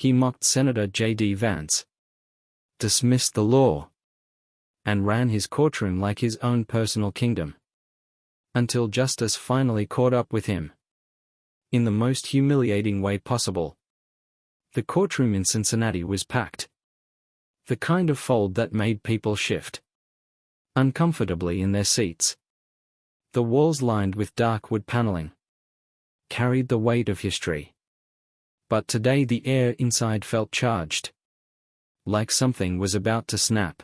He mocked Senator JD Vance, dismissed the law, and ran his courtroom like his own personal kingdom. Until justice finally caught up with him. In the most humiliating way possible. The courtroom in Cincinnati was packed. The kind of fold that made people shift uncomfortably in their seats. The walls lined with dark wood paneling carried the weight of history. But today the air inside felt charged. Like something was about to snap.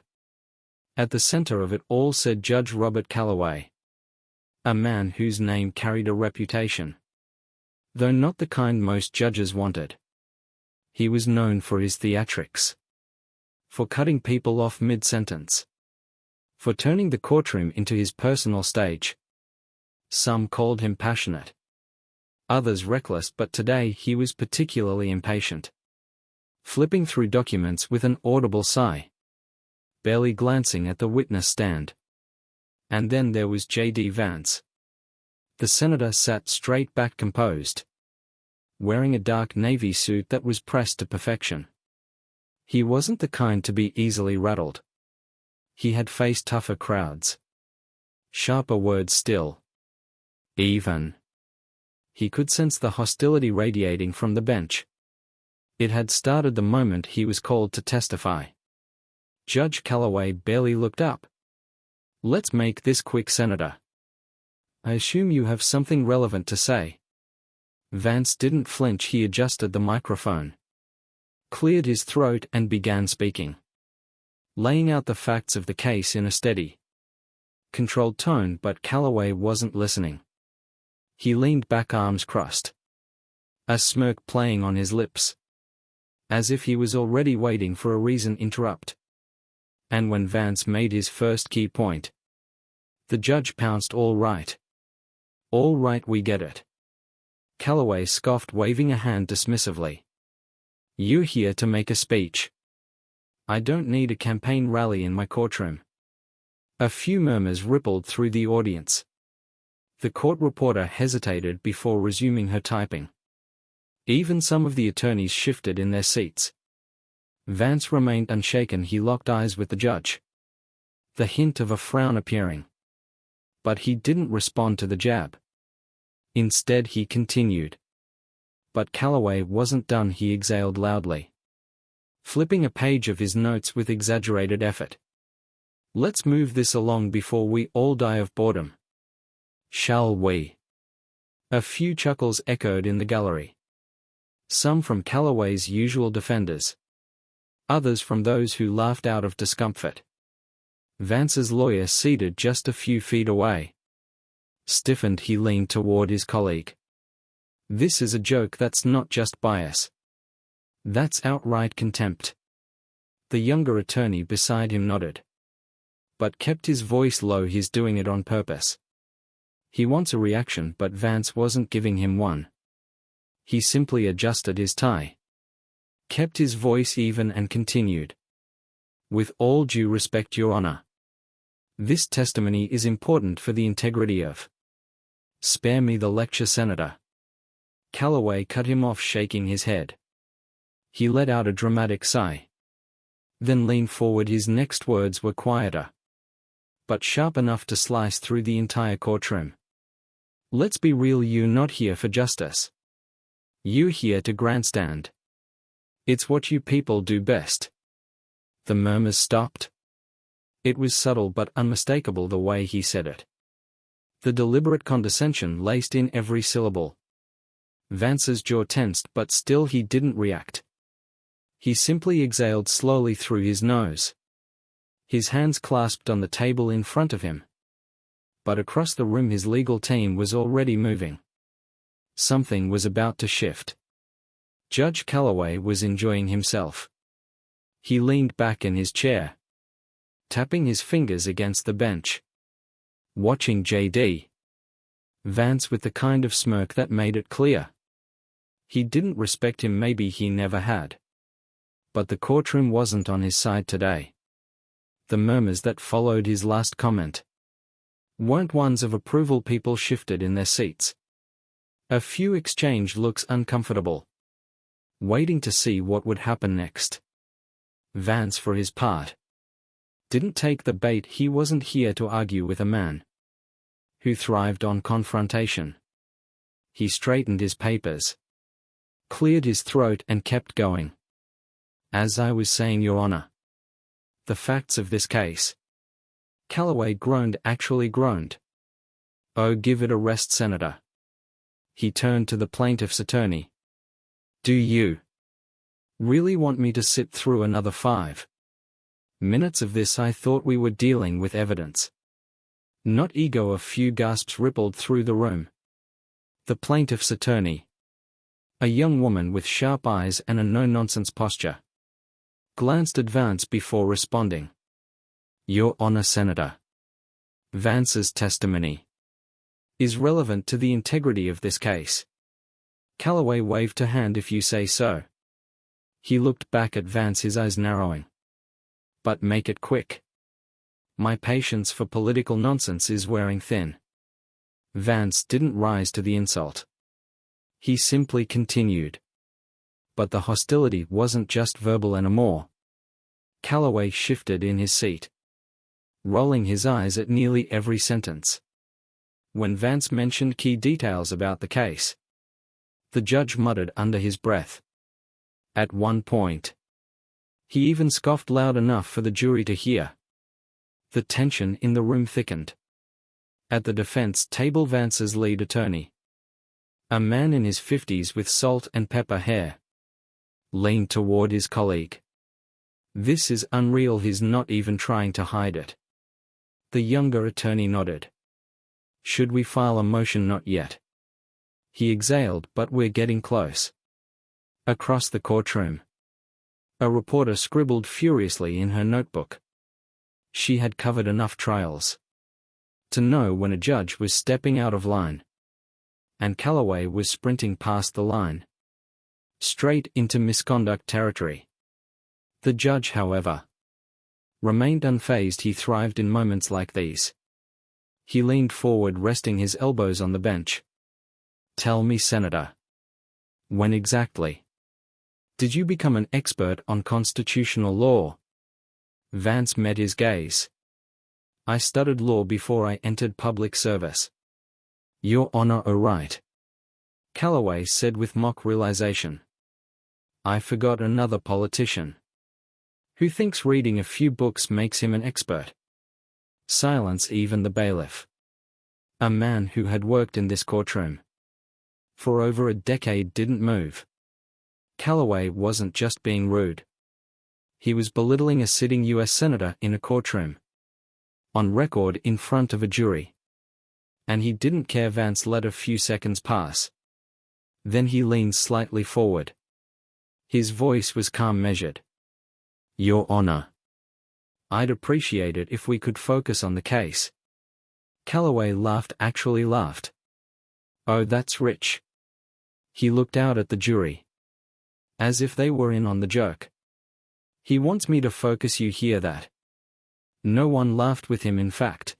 At the center of it all sat Judge Robert Calloway. A man whose name carried a reputation. Though not the kind most judges wanted. He was known for his theatrics. For cutting people off mid-sentence. For turning the courtroom into his personal stage. Some called him passionate. Others reckless, but today he was particularly impatient. Flipping through documents with an audible sigh. Barely glancing at the witness stand. And then there was JD Vance. The senator sat straight back, composed. Wearing a dark navy suit that was pressed to perfection. He wasn't the kind to be easily rattled. He had faced tougher crowds. Sharper words still. Even. He could sense the hostility radiating from the bench. It had started the moment he was called to testify. Judge Calloway barely looked up. Let's make this quick, Senator. I assume you have something relevant to say. Vance didn't flinch. He adjusted the microphone. Cleared his throat and began speaking. Laying out the facts of the case in a steady, controlled tone, but Calloway wasn't listening. He leaned back, arms crossed. A smirk playing on his lips. As if he was already waiting for a reason to interrupt. And when Vance made his first key point, the judge pounced. All right. All right, we get it. Calloway scoffed, waving a hand dismissively. You're here to make a speech. I don't need a campaign rally in my courtroom. A few murmurs rippled through the audience. The court reporter hesitated before resuming her typing. Even some of the attorneys shifted in their seats. Vance remained unshaken. He locked eyes with the judge. The hint of a frown appearing. But he didn't respond to the jab. Instead he continued. But Calloway wasn't done. He exhaled loudly. Flipping a page of his notes with exaggerated effort. Let's move this along before we all die of boredom. Shall we? A few chuckles echoed in the gallery. Some from Calloway's usual defenders. Others from those who laughed out of discomfort. Vance's lawyer, seated just a few feet away, stiffened. He leaned toward his colleague. This is a joke. That's not just bias. That's outright contempt. The younger attorney beside him nodded. But kept his voice low. He's doing it on purpose. He wants a reaction, but Vance wasn't giving him one. He simply adjusted his tie. Kept his voice even and continued. With all due respect, Your Honor. This testimony is important for the integrity of. Spare me the lecture, Senator. Calloway cut him off, shaking his head. He let out a dramatic sigh. Then leaned forward. His next words were quieter, but sharp enough to slice through the entire courtroom. Let's be real. You're not here for justice. You're here to grandstand. It's what you people do best. The murmurs stopped. It was subtle but unmistakable the way he said it. The deliberate condescension laced in every syllable. Vance's jaw tensed, but still he didn't react. He simply exhaled slowly through his nose. His hands clasped on the table in front of him. But across the room his legal team was already moving. Something was about to shift. Judge Calloway was enjoying himself. He leaned back in his chair, tapping his fingers against the bench. Watching JD Vance with the kind of smirk that made it clear he didn't respect him. Maybe he never had. But the courtroom wasn't on his side today. The murmurs that followed his last comment weren't ones of approval. People shifted in their seats. A few exchanged looks, uncomfortable. waiting to see what would happen next. Vance, for his part, didn't take the bait. He wasn't here to argue with a man who thrived on confrontation. He straightened his papers, cleared his throat, and kept going. As I was saying, Your Honor, the facts of this case. Calloway groaned, actually groaned. Oh, give it a rest, Senator. He turned to the plaintiff's attorney. Do you really want me to sit through another 5 minutes of this? I thought we were dealing with evidence, not ego. A few gasps rippled through the room. The plaintiff's attorney, a young woman with sharp eyes and a no-nonsense posture, glanced at Vance before responding. Your Honor, Senator, Vance's testimony is relevant to the integrity of this case. Calloway waved a hand. If you say so. He looked back at Vance, his eyes narrowing. But make it quick. My patience for political nonsense is wearing thin. Vance didn't rise to the insult. He simply continued. But the hostility wasn't just verbal anymore. Calloway shifted in his seat, rolling his eyes at nearly every sentence. When Vance mentioned key details about the case, the judge muttered under his breath. At one point, he even scoffed loud enough for the jury to hear. The tension in the room thickened. At the defense table, Vance's lead attorney, a man in his 50s with salt and pepper hair, leaned toward his colleague. This is unreal. He's not even trying to hide it. The younger attorney nodded. Should we file a motion? Not yet. He exhaled, but we're getting close. Across the courtroom, a reporter scribbled furiously in her notebook. She had covered enough trials to know when a judge was stepping out of line. And Calloway was sprinting past the line, straight into misconduct territory. The judge, however, remained unfazed. He thrived in moments like these. He leaned forward, resting his elbows on the bench. Tell me, Senator, when exactly did you become an expert on constitutional law? Vance met his gaze. I studied law before I entered public service. Your Honor, oh right, Calloway said with mock realization. I forgot, another politician who thinks reading a few books makes him an expert. Silence. Even the bailiff, a man who had worked in this courtroom for over a decade, didn't move. Calloway wasn't just being rude. He was belittling a sitting U.S. senator in a courtroom, on record in front of a jury. And he didn't care. Vance let a few seconds pass. Then he leaned slightly forward. His voice was calm, measured. Your Honor, I'd appreciate it if we could focus on the case. Calloway laughed, actually laughed. Oh, that's rich. He looked out at the jury, as if they were in on the joke. He wants me to focus. You hear that? No one laughed with him. In fact,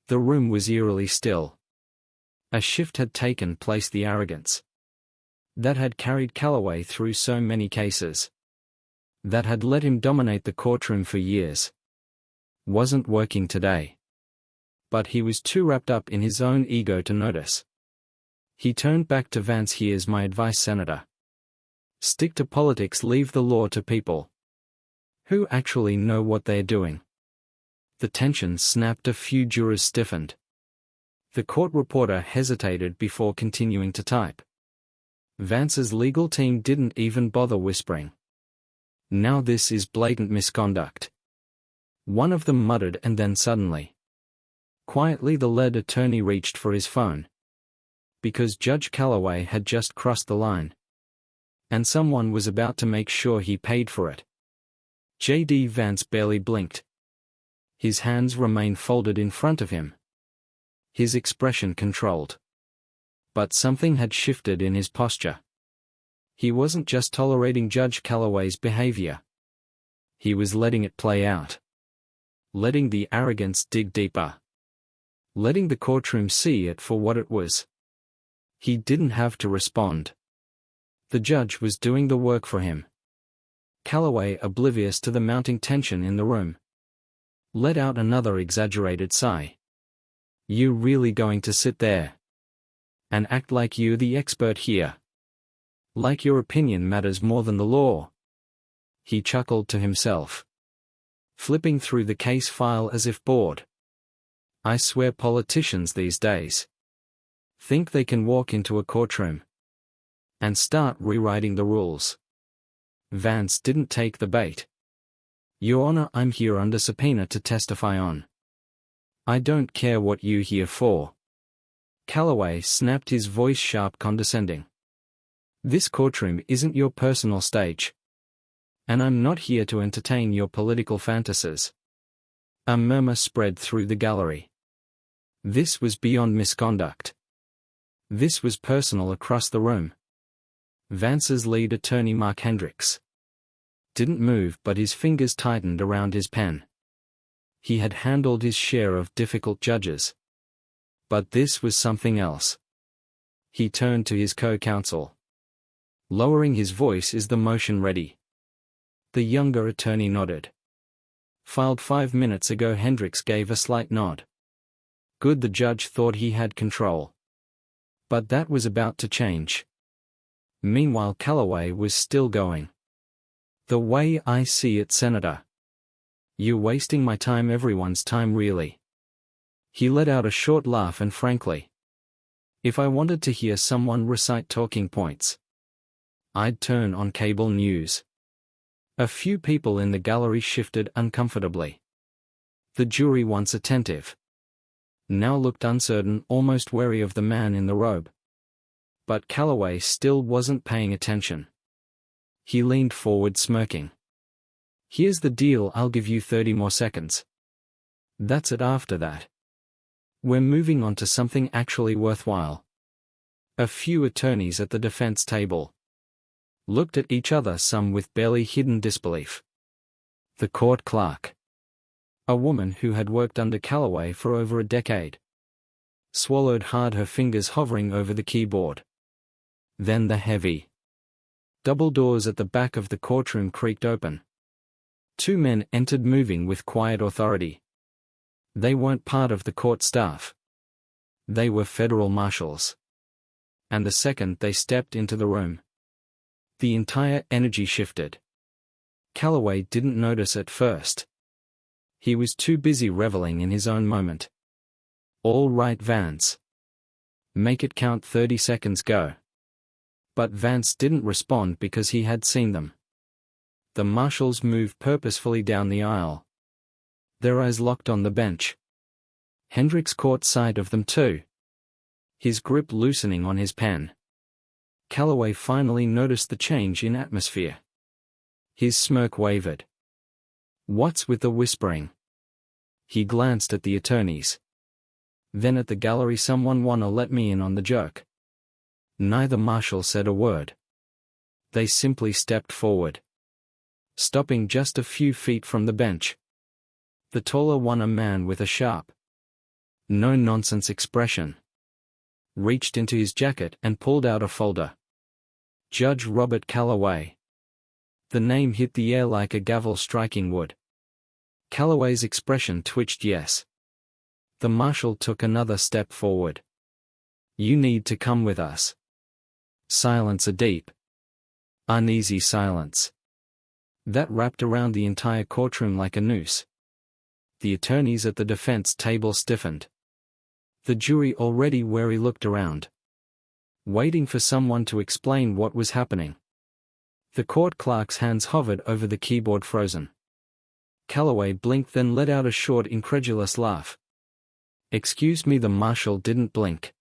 the room was eerily still. A shift had taken place. The arrogance that had carried Calloway through so many cases, that had let him dominate the courtroom for years, wasn't working today. But he was too wrapped up in his own ego to notice. He turned back to Vance. Here's my advice, Senator. Stick to politics. Leave the law to people who actually know what they're doing. The tension snapped. A few jurors stiffened. The court reporter hesitated before continuing to type. Vance's legal team didn't even bother whispering. Now this is blatant misconduct, one of them muttered, and then suddenly, quietly, the lead attorney reached for his phone. Because Judge Calloway had just crossed the line, and someone was about to make sure he paid for it. JD Vance barely blinked. His hands remained folded in front of him, his expression controlled. But something had shifted in his posture. He wasn't just tolerating Judge Calloway's behavior. He was letting it play out. Letting the arrogance dig deeper. Letting the courtroom see it for what it was. He didn't have to respond. The judge was doing the work for him. Calloway, oblivious to the mounting tension in the room, let out another exaggerated sigh. You really going to sit there and act like you're the expert here? Like your opinion matters more than the law? He chuckled to himself, flipping through the case file as if bored. I swear politicians these days think they can walk into a courtroom and start rewriting the rules. Vance didn't take the bait. Your Honor, I'm here under subpoena to testify on. I don't care what you're here for. Calloway snapped, his voice sharp, condescending. This courtroom isn't your personal stage. And I'm not here to entertain your political fantasies. A murmur spread through the gallery. This was beyond misconduct. This was personal across the room. Vance's lead attorney, Mark Hendricks, didn't move, but his fingers tightened around his pen. He had handled his share of difficult judges. But this was something else. He turned to his co-counsel. Lowering his voice, is the motion ready? The younger attorney nodded. Filed 5 minutes ago. Hendricks gave a slight nod. Good. The judge thought he had control. But that was about to change. Meanwhile, Calloway was still going. The way I see it, Senator, you're wasting my time, everyone's time, really. He let out a short laugh, and frankly, if I wanted to hear someone recite talking points, I'd turn on cable news. A few people in the gallery shifted uncomfortably. The jury, once attentive, now looked uncertain, almost wary of the man in the robe. But Calloway still wasn't paying attention. He leaned forward, smirking. Here's the deal, I'll give you 30 more seconds. That's it. After that, we're moving on to something actually worthwhile. A few attorneys at the defense table looked at each other, some with barely hidden disbelief. The court clerk, a woman who had worked under Calloway for over a decade, swallowed hard, her fingers hovering over the keyboard. Then the heavy double doors at the back of the courtroom creaked open. 2 men entered, moving with quiet authority. They weren't part of the court staff. They were federal marshals. And the second they stepped into the room, the entire energy shifted. Calloway didn't notice at first. He was too busy reveling in his own moment. All right, Vance. Make it count. 30 seconds, go. But Vance didn't respond because he had seen them. The marshals moved purposefully down the aisle, their eyes locked on the bench. Hendricks caught sight of them too, his grip loosening on his pen. Calloway finally noticed the change in atmosphere. His smirk wavered. What's with the whispering? He glanced at the attorneys, then at the gallery. Someone wanna let me in on the joke? Neither marshal said a word. They simply stepped forward, stopping just a few feet from the bench. The taller one, a man with a sharp, no-nonsense expression, reached into his jacket and pulled out a folder. Judge Robert Calloway. The name hit the air like a gavel striking wood. Calloway's expression twitched. Yes. The marshal took another step forward. You need to come with us. Silence, a deep, uneasy silence that wrapped around the entire courtroom like a noose. The attorneys at the defense table stiffened. The jury, already wary, looked around, waiting for someone to explain what was happening. The court clerk's hands hovered over the keyboard, frozen. Calloway blinked, then let out a short, incredulous laugh. Excuse me. The marshal didn't blink.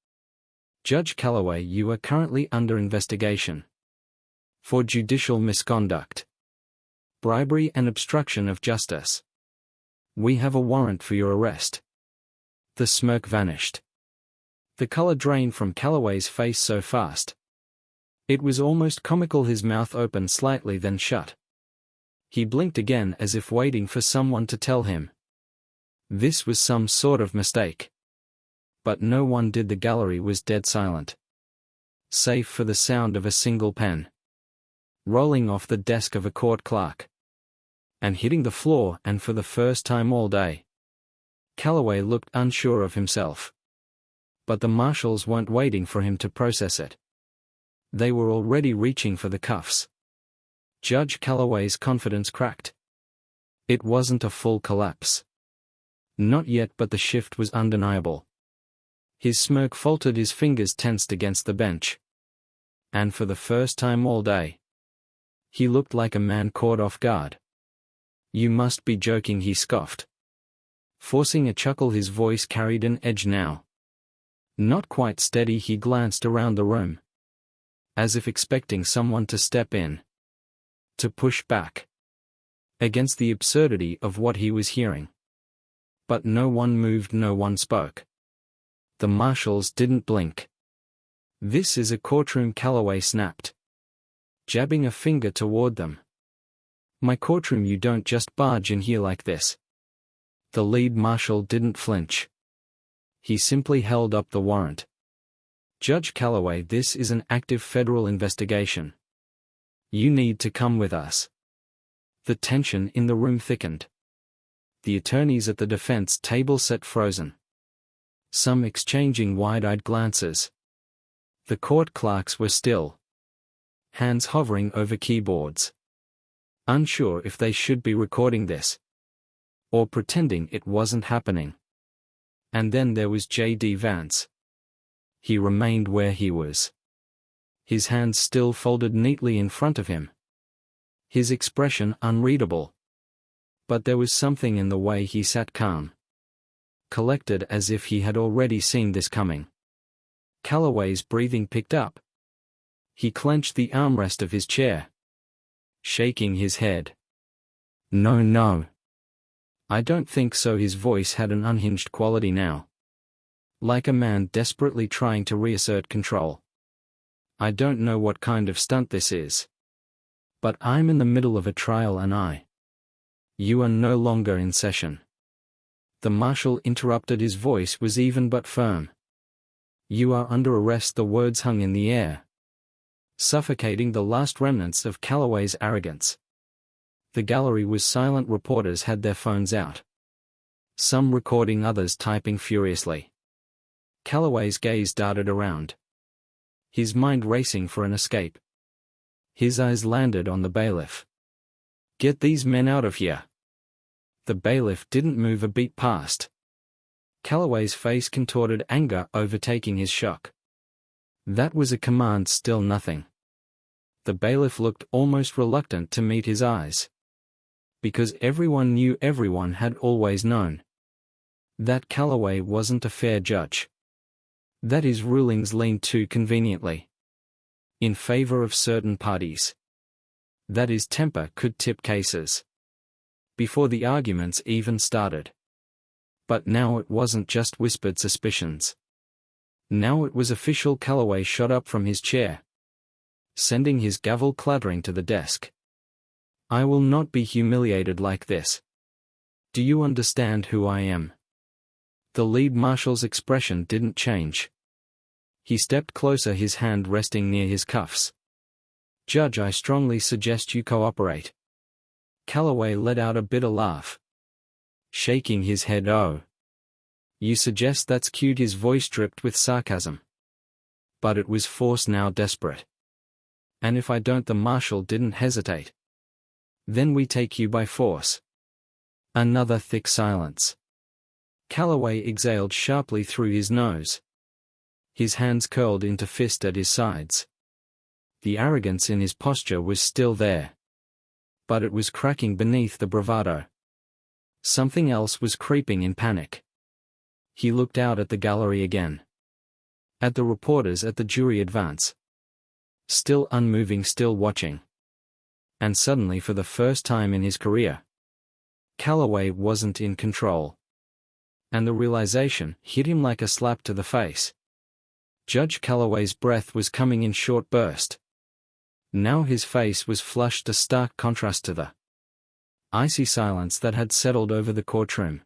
Judge Calloway, you are currently under investigation for judicial misconduct, bribery, and obstruction of justice. We have a warrant for your arrest. The smirk vanished. The color drained from Calloway's face so fast it was almost comical. His mouth opened slightly, then shut. He blinked again, as if waiting for someone to tell him this was some sort of mistake. But no one did. The gallery was dead silent, save for the sound of a single pen. rolling off the desk of a court clerk, and hitting the floor, and for the first time all day. Calloway looked unsure of himself. But the marshals weren't waiting for him to process it. They were already reaching for the cuffs. Judge Calloway's confidence cracked. It wasn't a full collapse. Not yet, but the shift was undeniable. His smirk faltered, his fingers tensed against the bench. And for the first time all day, he looked like a man caught off guard. "You must be joking," he scoffed. Forcing a chuckle, his voice carried an edge now. Not quite steady, he glanced around the room, as if expecting someone to step in, to push back against the absurdity of what he was hearing. But no one moved, no one spoke. The marshals didn't blink. "This is a courtroom," Calloway snapped, jabbing a finger toward them. "My courtroom, you don't just barge in here like this." The lead marshal didn't flinch. He simply held up the warrant. "Judge Calloway, this is an active federal investigation. You need to come with us." The tension in the room thickened. The attorneys at the defense table sat frozen, some exchanging wide-eyed glances. The court clerks were still, hands hovering over keyboards, unsure if they should be recording this or pretending it wasn't happening. And then there was JD Vance. He remained where he was, his hands still folded neatly in front of him, his expression unreadable. But there was something in the way he sat, calm, collected, as if he had already seen this coming. Calloway's breathing picked up. He clenched the armrest of his chair, shaking his head. No. I don't think so." His voice had an unhinged quality now, like a man desperately trying to reassert control. "I don't know what kind of stunt this is, but I'm in the middle of a trial and You are no longer in session." The marshal interrupted, his voice was even but firm. "You are under arrest." The words hung in the air, suffocating the last remnants of Calloway's arrogance. The gallery was silent. Reporters had their phones out, some recording, others typing furiously. Calloway's gaze darted around, his mind racing for an escape. His eyes landed on the bailiff. "Get these men out of here." The bailiff didn't move a beat past. Calloway's face contorted, anger overtaking his shock. That was a command, still nothing. The bailiff looked almost reluctant to meet his eyes, because everyone knew, everyone had always known, that Calloway wasn't a fair judge, that his rulings leaned too conveniently in favor of certain parties, that his temper could tip cases before the arguments even started. But now it wasn't just whispered suspicions. Now it was official. Calloway shot up from his chair, sending his gavel clattering to the desk. "I will not be humiliated like this. Do you understand who I am?" The lead marshal's expression didn't change. He stepped closer, his hand resting near his cuffs. "Judge, I strongly suggest you cooperate." Calloway let out a bitter laugh, shaking his head. "Oh. You suggest that's cute?" His voice dripped with sarcasm. But it was forced now, desperate. "And if I don't?" The marshal didn't hesitate. "Then we take you by force." Another thick silence. Calloway exhaled sharply through his nose. His hands curled into fist at his sides. The arrogance in his posture was still there, but it was cracking beneath the bravado. Something else was creeping in panic. He looked out at the gallery again, at the reporters, at the jury advance, still unmoving, still watching. And suddenly, for the first time in his career, Calloway wasn't in control. And the realization hit him like a slap to the face. Judge Calloway's breath was coming in short bursts. Now his face was flushed, a stark contrast to the icy silence that had settled over the courtroom.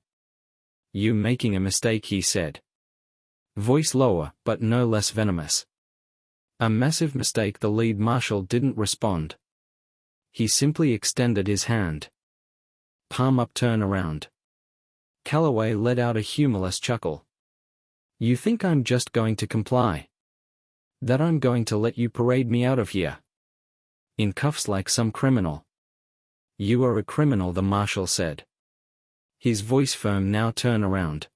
"You're making a mistake," he said, voice lower but no less venomous. "A massive mistake." The lead marshal didn't respond. He simply extended his hand. Palm up, turn around. Calloway let out a humorless chuckle. You think I'm just going to comply? That I'm going to let you parade me out of here? In cuffs like some criminal? You are a criminal, the marshal said. His voice firm. Now turn around.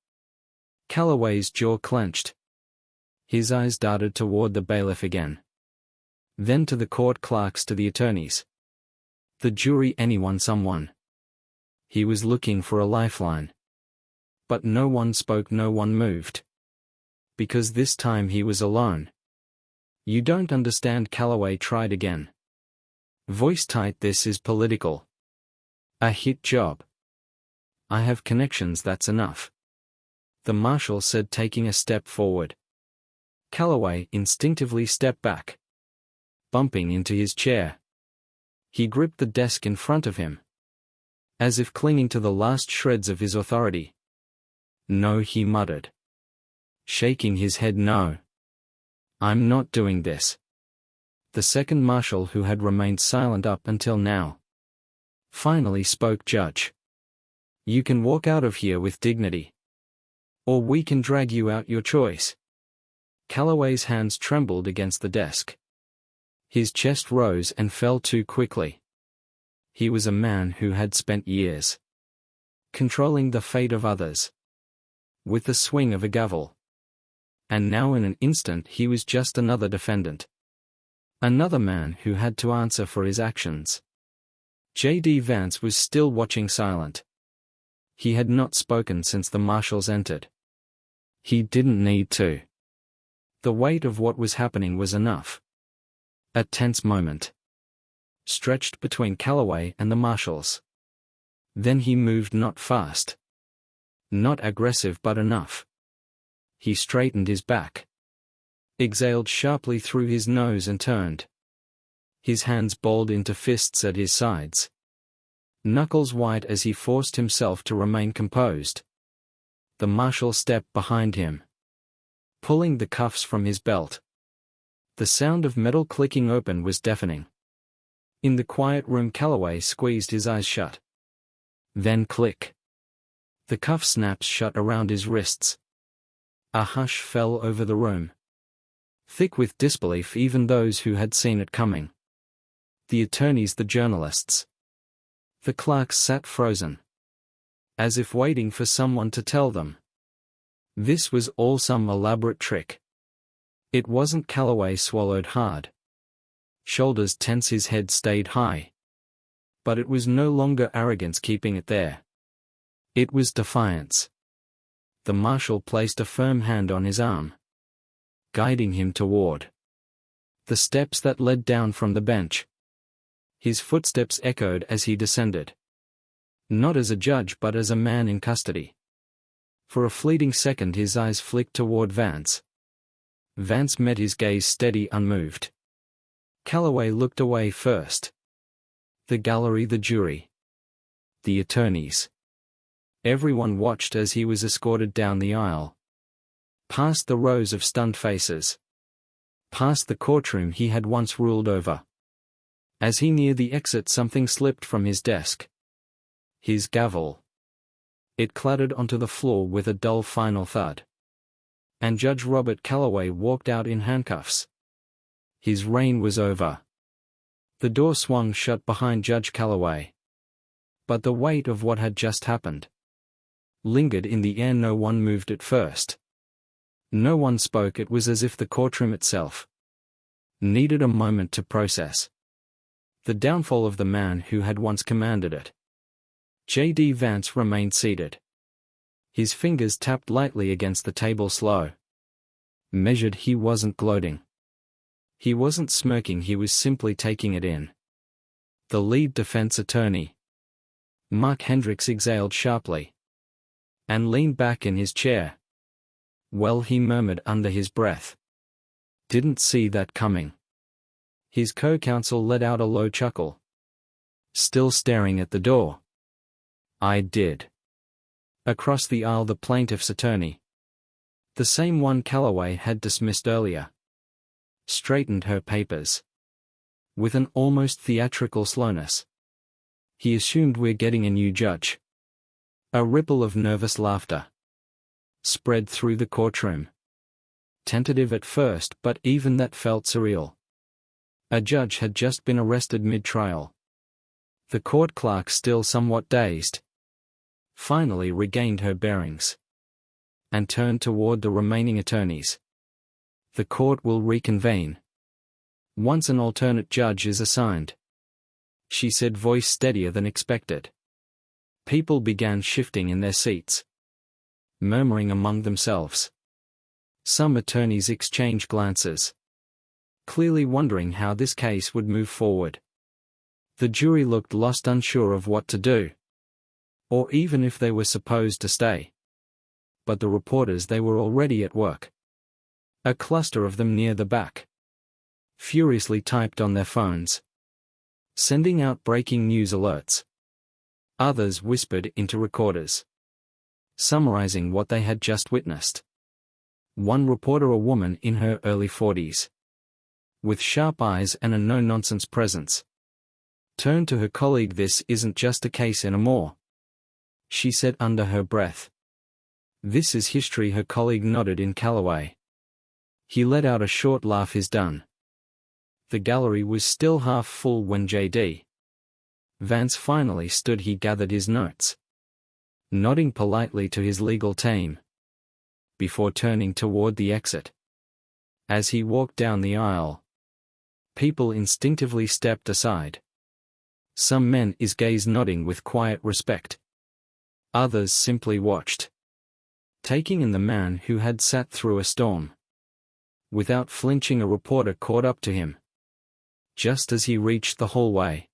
Calloway's jaw clenched. His eyes darted toward the bailiff again. Then to the court clerks, to the attorneys. The jury, anyone, someone. He was looking for a lifeline. But no one spoke, no one moved. Because this time he was alone. You don't understand, Calloway tried again. Voice tight, this is political. A hit job. I have connections, that's enough. The marshal said, taking a step forward. Calloway instinctively stepped back, bumping into his chair. He gripped the desk in front of him, as if clinging to the last shreds of his authority. No, he muttered, shaking his head. No. I'm not doing this. The second marshal, who had remained silent up until now, finally spoke. Judge, you can walk out of here with dignity. Or we can drag you out, your choice. Calloway's hands trembled against the desk. His chest rose and fell too quickly. He was a man who had spent years controlling the fate of others with the swing of a gavel. And now in an instant he was just another defendant. Another man who had to answer for his actions. JD Vance was still watching, silent. He had not spoken since the marshals entered. He didn't need to. The weight of what was happening was enough. A tense moment stretched between Calloway and the marshals. Then he moved, not fast, not aggressive, but enough. He straightened his back, exhaled sharply through his nose and turned. His hands balled into fists at his sides, knuckles white as he forced himself to remain composed. The marshal stepped behind him, pulling the cuffs from his belt. The sound of metal clicking open was deafening. In the quiet room, Calloway squeezed his eyes shut. Then click. The cuff snapped shut around his wrists. A hush fell over the room, thick with disbelief, even those who had seen it coming. The attorneys, the journalists, the clerks sat frozen, as if waiting for someone to tell them. This was all some elaborate trick. It wasn't. Calloway swallowed hard. Shoulders tense, his head stayed high. But it was no longer arrogance keeping it there. It was defiance. The marshal placed a firm hand on his arm, guiding him toward the steps that led down from the bench. His footsteps echoed as he descended. Not as a judge, but as a man in custody. For a fleeting second his eyes flicked toward Vance. Vance met his gaze, steady, unmoved. Calloway looked away first. The gallery, the jury, the attorneys. Everyone watched as he was escorted down the aisle, past the rows of stunned faces, past the courtroom he had once ruled over. As he neared the exit, something slipped from his desk. His gavel. It clattered onto the floor with a dull final thud. And Judge Robert Calloway walked out in handcuffs. His reign was over. The door swung shut behind Judge Calloway. But the weight of what had just happened lingered in the air. No one moved at first. No one spoke. It was as if the courtroom itself needed a moment to process the downfall of the man who had once commanded it. JD Vance remained seated. His fingers tapped lightly against the table, slow, measured. He wasn't gloating. He wasn't smirking, he was simply taking it in. The lead defense attorney, Mark Hendricks, exhaled sharply and leaned back in his chair. Well, he murmured under his breath. Didn't see that coming. His co-counsel let out a low chuckle, still staring at the door. I did. Across the aisle, the plaintiff's attorney, the same one Calloway had dismissed earlier, straightened her papers. With an almost theatrical slowness. He assumed we're getting a new judge. A ripple of nervous laughter spread through the courtroom. Tentative at first, but even that felt surreal. A judge had just been arrested mid-trial. The court clerk, still somewhat dazed, finally regained her bearings and turned toward the remaining attorneys. The court will reconvene once an alternate judge is assigned, she said, voice steadier than expected. People began shifting in their seats, murmuring among themselves. Some attorneys exchanged glances, clearly wondering how this case would move forward. The jury looked lost, unsure of what to do, or even if they were supposed to stay. But the reporters, they were already at work. A cluster of them near the back furiously typed on their phones, sending out breaking news alerts. Others whispered into recorders, summarizing what they had just witnessed. One reporter, a woman in her early 40s, with sharp eyes and a no-nonsense presence, turned to her colleague. "This isn't just a case anymore," she said under her breath. "This is history." Her colleague nodded in Calloway. He let out a short laugh. "Is done." The gallery was still half full when JD Vance finally stood. He gathered his notes, nodding politely to his legal team, before turning toward the exit. As he walked down the aisle, people instinctively stepped aside. Some men, his gaze nodding with quiet respect. Others simply watched, taking in the man who had sat through a storm. Without flinching, a reporter caught up to him just as he reached the hallway.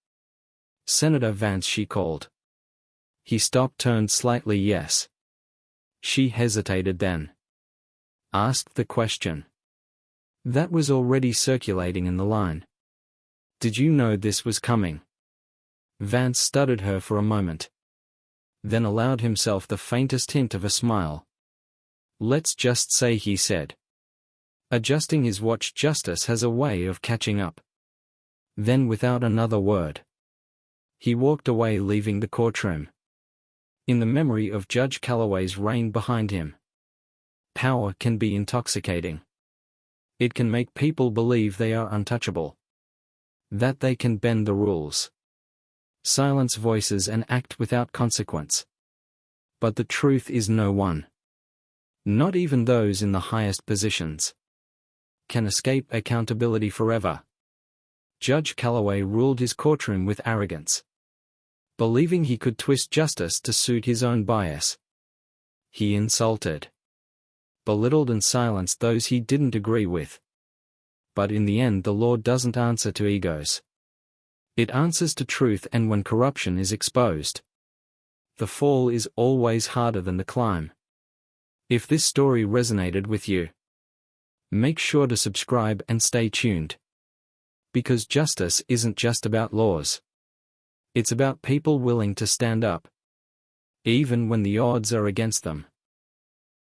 "Senator Vance," she called. He stopped, turned slightly. "Yes." She hesitated, then asked the question that was already circulating in the line. "Did you know this was coming?" Vance studied her for a moment, then allowed himself the faintest hint of a smile. "Let's just say," he said, adjusting his watch, "justice has a way of catching up." Then, without another word, he walked away, leaving the courtroom. In the memory of Judge Calloway's reign behind him, power can be intoxicating. It can make people believe they are untouchable, that they can bend the rules, silence voices, and act without consequence. But the truth is, no one, not even those in the highest positions, can escape accountability forever. Judge Calloway ruled his courtroom with arrogance, believing he could twist justice to suit his own bias. He insulted, belittled, and silenced those he didn't agree with. But in the end, the law doesn't answer to egos. It answers to truth, and when corruption is exposed, the fall is always harder than the climb. If this story resonated with you, make sure to subscribe and stay tuned. Because justice isn't just about laws. It's about people willing to stand up, even when the odds are against them.